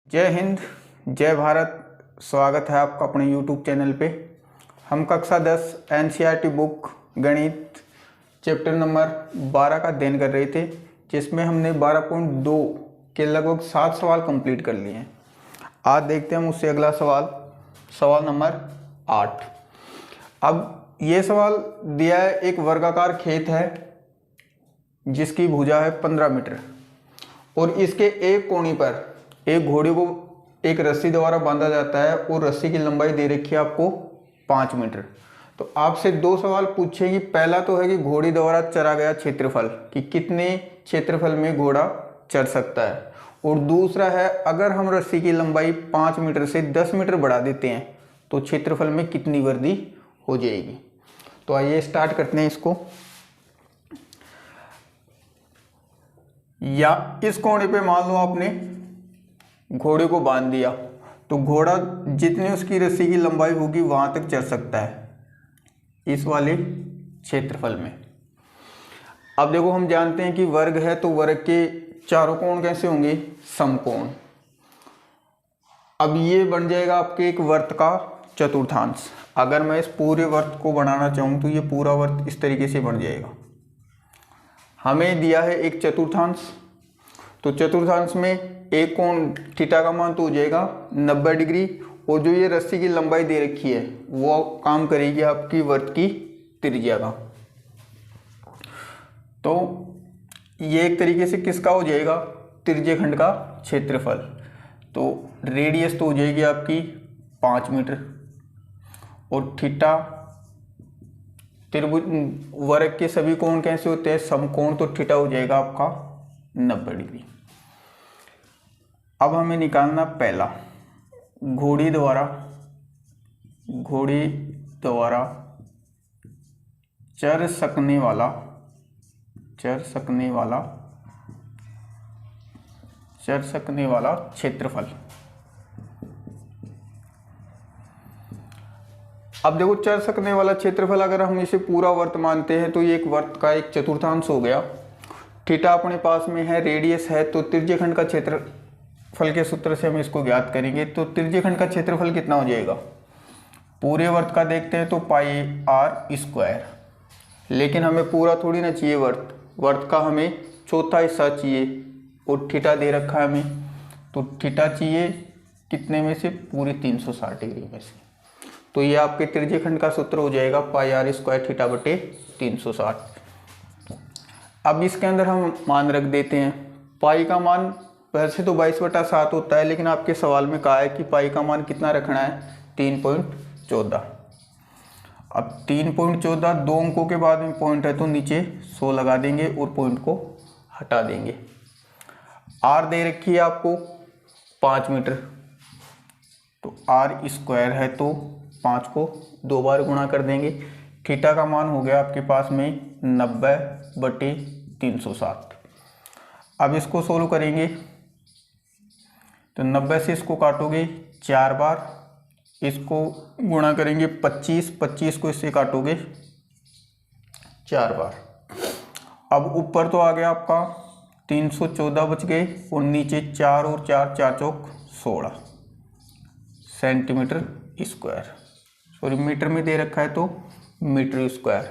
जय हिंद, जय भारत। स्वागत है आपका अपने YouTube चैनल पे। हम कक्षा 10 NCERT बुक गणित चैप्टर नंबर 12 का अध्ययन कर रहे थे, जिसमें हमने 12.2 के लगभग 7 सवाल कंप्लीट कर लिए हैं। आज देखते हैं हम उससे अगला सवाल नंबर 8। अब ये सवाल दिया है, एक वर्गाकार खेत है जिसकी भुजा है 15 मीटर और इसके एक कोने पर एक घोड़े को एक रस्सी द्वारा बांधा जाता है और रस्सी की लंबाई दे रखी है आपको 5 मीटर। तो आपसे दो सवाल पूछेगी। पहला तो है कि घोड़ी द्वारा चरा गया क्षेत्रफल, कि कितने क्षेत्रफल में घोड़ा चर सकता है, और दूसरा है अगर हम रस्सी की लंबाई 5 मीटर से 10 मीटर बढ़ा देते हैं तो क्षेत्रफल में कितनी वृद्धि हो जाएगी। तो आइए स्टार्ट करते हैं इसको। या इस कोने पे मान लो आपने घोड़े को बांध दिया, तो घोड़ा जितनी उसकी रस्सी की लंबाई होगी वहां तक चल सकता है इस वाले क्षेत्रफल में। अब देखो, हम जानते हैं कि वर्ग है तो वर्ग के चारों कोण कैसे होंगे? समकोण। अब ये बन जाएगा आपके एक वर्त का चतुर्थांश। अगर मैं इस पूरे वर्त को बनाना चाहूं तो ये पूरा वर्त इस तरीके से बन जाएगा। हमें दिया है एक चतुर्थांश, तो चतुर्थांश में एक कोण थीटा का मान तो हो जाएगा 90 डिग्री, और जो ये रस्सी की लंबाई दे रखी है वो काम करेगी आपकी वर्त की त्रिज्या का। तो ये एक तरीके से किसका हो जाएगा? त्रिज्यखंड का क्षेत्रफल। तो रेडियस तो हो जाएगी आपकी 5 मीटर, और थीटा त्रिभुज वर्ग के सभी कोण कैसे होते हैं? समकोण। तो थीटा हो जाएगा आपका 90 डिग्री। अब हमें निकालना पहला, घोड़ी द्वारा चर सकने वाला क्षेत्रफल। अब देखो, चर सकने वाला क्षेत्रफल अगर हम इसे पूरा वर्त मानते हैं तो ये एक वर्त का एक चतुर्थांश हो गया। थीटा अपने पास में है, रेडियस है, तो त्रिज्यखंड का क्षेत्रफल के सूत्र से हम इसको ज्ञात करेंगे। तो त्रिज्यखंड का क्षेत्रफल कितना हो जाएगा? पूरे वर्त का देखते हैं तो पाई आर स्क्वायर। लेकिन हमें पूरा थोड़ी ना चाहिए वर्त का हमें चौथा हिस्सा चाहिए, और थीटा दे रखा है हमें, तो थीटा चाहिए कितने में से? पूरी 360 डिग्री में से। तो ये आपके त्रिज्यखंड का सूत्र हो जाएगा पाई आर स्क्वायर थीटा बटे 360। अब इसके अंदर हम मान रख देते हैं। पाई का मान वैसे तो 22/7 होता है, लेकिन आपके सवाल में कहा है कि पाई का मान कितना रखना है? 3.14। अब 3.14 दो अंकों के बाद में पॉइंट है तो नीचे 100 लगा देंगे और पॉइंट को हटा देंगे। आर दे रखी है आपको 5 मीटर, तो आर स्क्वायर है तो 5 को 2 बार गुणा कर देंगे। थीटा का मान हो गया आपके पास में 90/360। अब इसको सोल्व करेंगे तो 90 से इसको काटोगे 4 बार, इसको गुणा करेंगे 25 को इससे काटोगे 4 बार। अब ऊपर तो आ गया आपका 314 बच गए, और नीचे 4 और 4 4 चौक 16 सेंटीमीटर स्क्वायर। सॉरी, मीटर में दे रखा है तो मीटर स्क्वायर।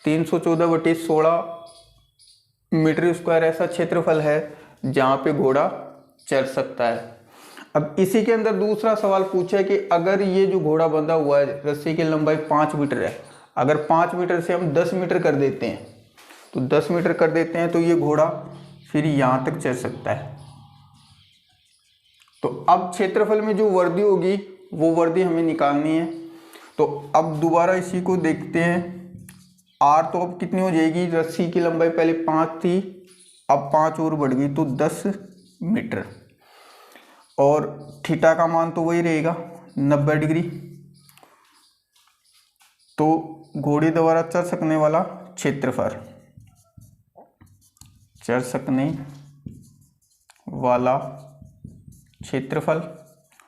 314/16 मीटर स्क्वायर ऐसा क्षेत्रफल है जहाँ पे घोड़ा चल सकता है। अब इसी के अंदर दूसरा सवाल पूछा है कि अगर ये जो घोड़ा बंधा हुआ है, रस्सी की लंबाई 5 मीटर है, अगर 5 मीटर से हम 10 मीटर कर देते हैं, तो 10 मीटर कर देते हैं तो ये घोड़ा फिर यहाँ तक चल सकता है। तो अब क्षेत्रफल में जो वृद्धि होगी वो वृद्धि हमें निकालनी है। तो अब दोबारा इसी को देखते हैं। आर तो अब कितनी हो जाएगी? रस्सी की लंबाई पहले 5 थी, अब 5 और बढ़ गई तो 10 मीटर, और थीटा का मान तो वही रहेगा 90 डिग्री। तो घोड़े द्वारा चर सकने वाला क्षेत्रफल,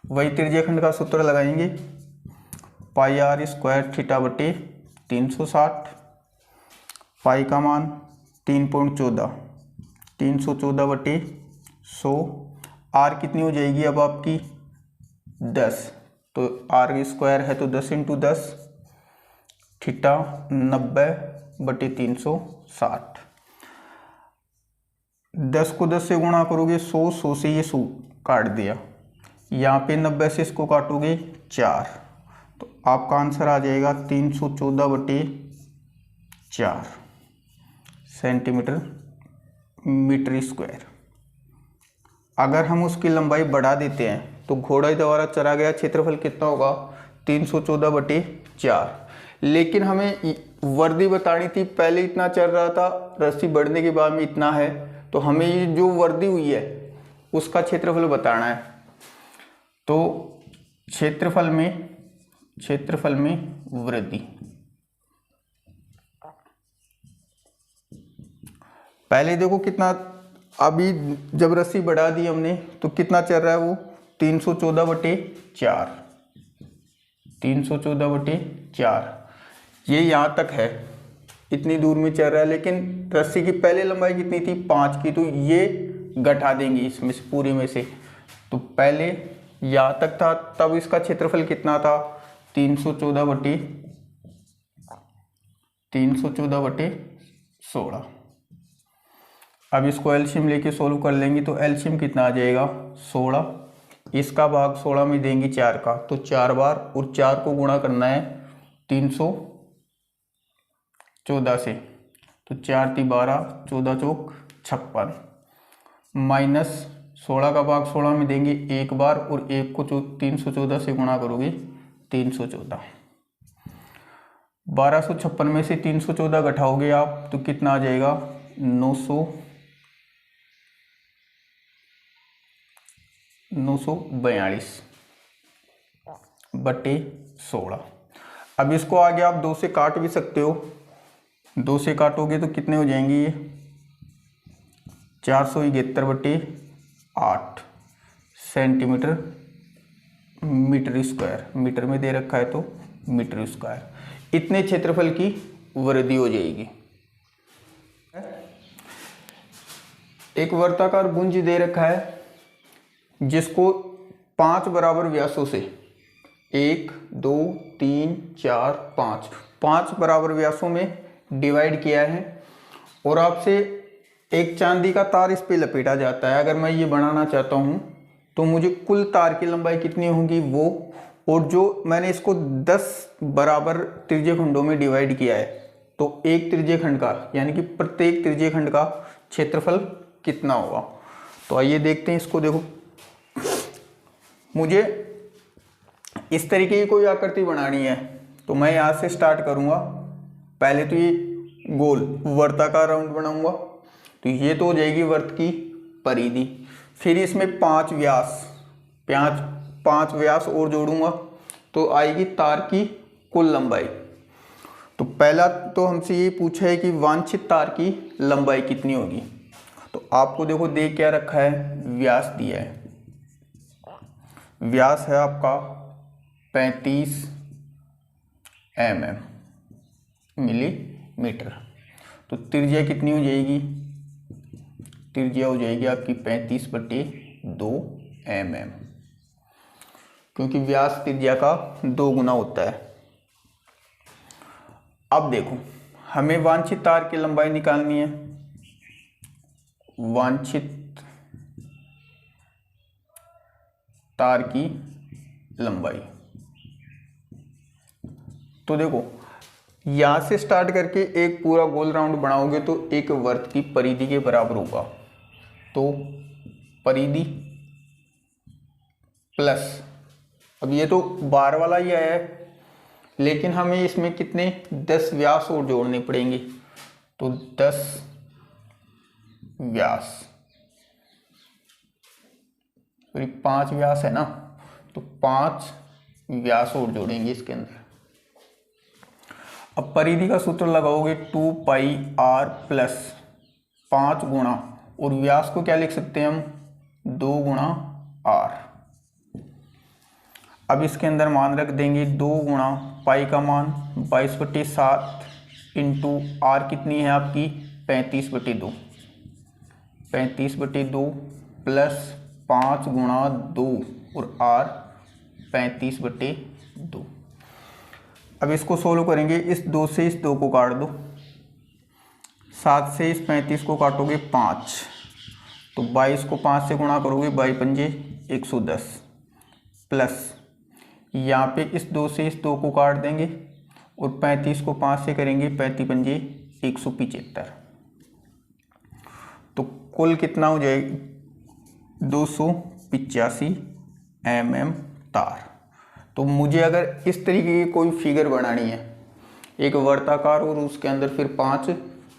वही त्रिज्यखंड का सूत्र लगाएंगे, पाई आर स्क्वायर थीटा बटे 360। पाई का मान 3.14, 314/100, आर कितनी हो जाएगी अब आपकी 10, तो आर स्क्वायर है तो 10 इंटू 10, थीटा 90/360। 10 को 10 से गुणा करोगे 100, 100 से ये 100 काट दिया, यहाँ पे 90 से इसको काटोगे 4, तो आपका आंसर आ जाएगा 314/4 सेंटीमीटर मीटर स्क्वायर। अगर हम उसकी लंबाई बढ़ा देते हैं तो घोड़ा द्वारा चला गया क्षेत्रफल कितना होगा 314/4। लेकिन हमें वर्दी बतानी थी, पहले इतना चल रहा था, रस्सी बढ़ने के बाद में इतना है, तो हमें ये जो वर्दी हुई है उसका क्षेत्रफल बताना है। तो क्षेत्रफल में वृद्धि, पहले देखो कितना, अभी जब रस्सी बढ़ा दी हमने तो कितना चल रहा है वो 314/4, 314/4, ये यहाँ तक है, इतनी दूर में चल रहा है। लेकिन रस्सी की पहले लंबाई कितनी थी 5 की, तो ये घटा देंगे इसमें से, पूरी में से, तो पहले यहाँ तक था, तब इसका क्षेत्रफल कितना था 314/16। अब इसको एलसीएम लेके सोल्व कर लेंगे तो एलसीएम कितना आ जाएगा 16, इसका भाग 16 में देंगे 4 का, तो 4 बार, और 4 को गुणा करना है 314 से, तो 4 × 12, 14 चौक 56, माइनस 16 का भाग 16 में देंगे एक बार, और 1 को 314 से गुणा करोगे 314। 1256 में से 314 घटाओगे आप तो कितना आ जाएगा 942/16। अब इसको आगे आप 2 से काट भी सकते हो, 2 से काटोगे तो कितने हो जाएंगे ये 471/8 सेंटीमीटर मीटर स्क्वायर, मीटर में दे रखा है तो मीटर स्क्वायर, इतने क्षेत्रफल की वृद्धि हो जाएगी। एक वर्ताकार गुंज दे रखा है जिसको 5 बराबर व्यासों से 1, 2, 3, 4, 5 बराबर व्यासों में डिवाइड किया है, और आपसे एक चांदी का तार इस पे लपेटा जाता है। अगर मैं ये बनाना चाहता हूँ तो मुझे कुल तार की लंबाई कितनी होगी वो, और जो मैंने इसको 10 बराबर त्रिज्य खंडों में डिवाइड किया है, तो एक त्रिज्य खंड का यानी कि प्रत्येक त्रिज्य खंड का क्षेत्रफल कितना होगा। तो आइए देखते हैं इसको। देखो, मुझे इस तरीके की कोई आकृति बनानी है, तो मैं यहाँ से स्टार्ट करूँगा। पहले तो ये गोल वर्ताकार राउंड बनाऊंगा, तो ये तो हो जाएगी वर्त की परिधि। फिर इसमें 5 व्यास और जोड़ूंगा तो आएगी तार की कुल लंबाई। तो पहला तो हमसे ये पूछा है कि वांछित तार की लंबाई कितनी होगी। तो आपको देखो दे क्या रखा है, व्यास दिया है, व्यास है आपका 35 mm मिलीमीटर। तो त्रिज्या कितनी हो जाएगी, त्रिज्या हो जाएगी आपकी 35/2 mm, क्योंकि व्यास त्रिज्या का 2 गुना होता है। अब देखो, हमें वांछित तार की लंबाई निकालनी है। वांछित तार की लंबाई, तो देखो यहां से स्टार्ट करके एक पूरा गोल राउंड बनाओगे तो एक वर्त की परिधि के बराबर होगा। तो परिधि प्लस, अब ये तो बार वाला ही आया है, लेकिन हमें इसमें कितने 10 व्यास और जोड़ने पड़ेंगे। तो 10 व्यास, 5 व्यास है ना, तो 5 व्यास और जोड़ेंगे इसके अंदर। अब परिधि का सूत्र लगाओगे 2πr प्लस 5 गुणा, और व्यास को क्या लिख सकते हैं हम 2 गुणा r। अब इसके अंदर मान रख देंगे 2 गुणा पाई का मान 22/7 इंटू आर कितनी है आपकी 35/2, 35/2 प्लस 5 गुणा 2 और r 35/2। अब इसको सोल्व करेंगे। इस 2 से इस 2 को काट दो, 7 से इस 35 को काटोगे 5, तो 22 को 5 से गुणा करोगे 22 पंजे 110, प्लस यहाँ पे इस 2 से इस 2 को काट देंगे और 35 को 5 से करेंगे 35 पंजे 175, तो कुल कितना हो जाएगा 285 mm तार। तो मुझे अगर इस तरीके की कोई फिगर बनानी है, एक वर्ताकार और उसके अंदर फिर 5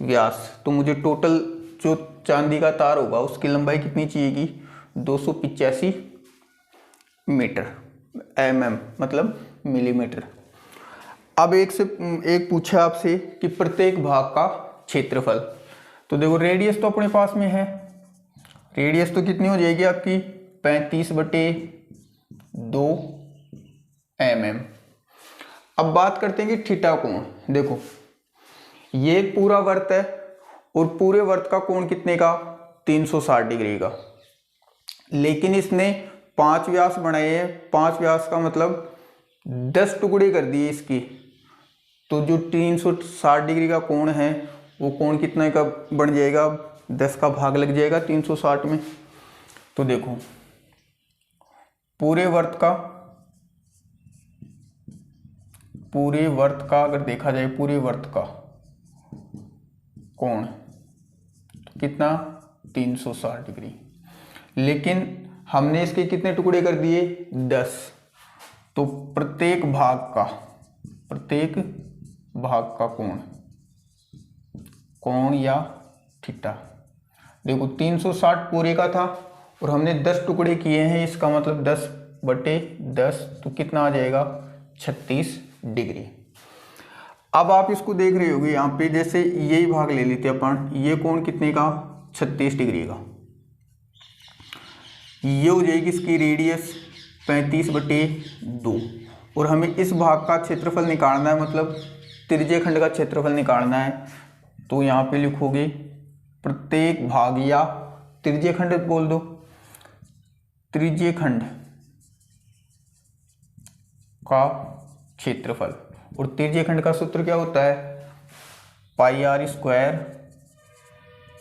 व्यास, तो मुझे टोटल जो चांदी का तार होगा उसकी लंबाई कितनी चाहिएगी 285 मीटर, mm मतलब मिलीमीटर। अब एक पूछा आपसे कि प्रत्येक भाग का क्षेत्रफल, तो देखो रेडियस तो अपने पास में है, रेडियस तो कितनी हो जाएगी आपकी 35/2 mm। अब बात करते हैं कि थीटा कोण। देखो ये एक पूरा वर्त है और पूरे वर्त का कोण कितने का 360 डिग्री का, लेकिन इसने 5 व्यास बनाए हैं। 5 व्यास का मतलब 10 टुकड़े कर दिए इसकी, तो जो 360 डिग्री का कोण है वो कोण कितने का बन जाएगा, 10 का भाग लग जाएगा 360 में। तो देखो पूरे वर्त का अगर देखा जाए, पूरे वर्त का कोण तो कितना 360 डिग्री, लेकिन हमने इसके कितने टुकड़े कर दिए 10, तो प्रत्येक भाग का कोण या थीटा, देखो 360 पूरे का था और हमने 10 टुकड़े किए हैं, इसका मतलब 10/10, तो कितना आ जाएगा 36 डिग्री। अब आप इसको देख रहे होगे यहाँ पे, जैसे यही भाग ले लेते अपन, ये कोण कितने का 36 डिग्री का, ये हो जाएगी इसकी रेडियस 35/2, और हमें इस भाग का क्षेत्रफल निकालना है, मतलब त्रिज्य खंड का क्षेत्रफल निकालना है। तो यहाँ पे लिखोगे प्रत्येक भाग या त्रिज्य खंड बोल दो, त्रिज्य खंड का क्षेत्रफल, और त्रिज्य खंड का सूत्र क्या होता है πr²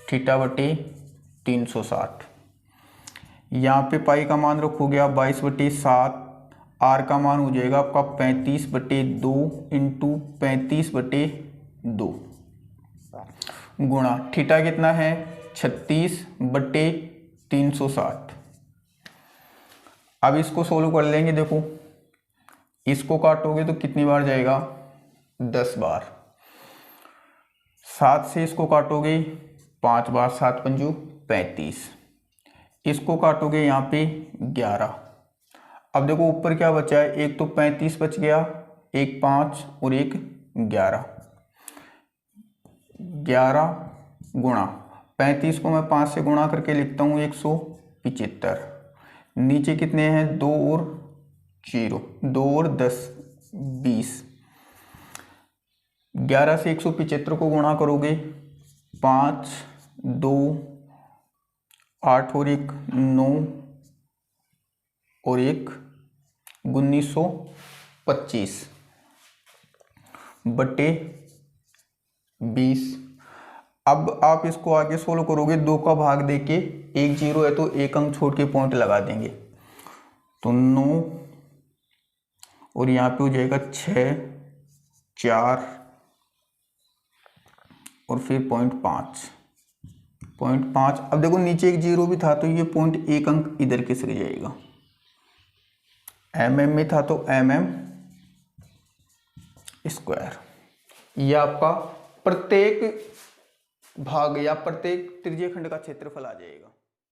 θ/360। यहाँ पे पाई का मान रखोगे आप 22/7, आर का मान हो जाएगा आपका 35/2 इंटू 35/2 गुणा थीटा कितना है 36/360। अब इसको सोल्व कर लेंगे। देखो इसको काटोगे तो कितनी बार जाएगा 10 बार, 7 से इसको काटोगे 5 बार, 7 पंजू 35, इसको काटोगे यहाँ पे 11। अब देखो ऊपर क्या बचा है, एक तो 35 बच गया, एक 5 और एक 11, 11 गुणा 35 को मैं 5 से गुणा करके लिखता हूँ 175, नीचे कितने हैं 2 और 0, 2 और 10 20, 11 से 175 को गुणा करोगे 5 2 8 और 1 9 और 1 1925/20। अब आप इसको आगे सोल्व करोगे, 2 का भाग देके, एक 0 है तो एक अंक छोड़ के पॉइंट लगा देंगे, तो 9 और यहाँ पे हो जाएगा 6 4 और फिर 0.5। अब देखो नीचे एक 0 भी था तो ये पॉइंट एक अंक इधर के सर जाएगा, mm में था तो mm²। यह आपका प्रत्येक भाग या प्रत्येक त्रिज्य खंड का क्षेत्रफल आ जाएगा।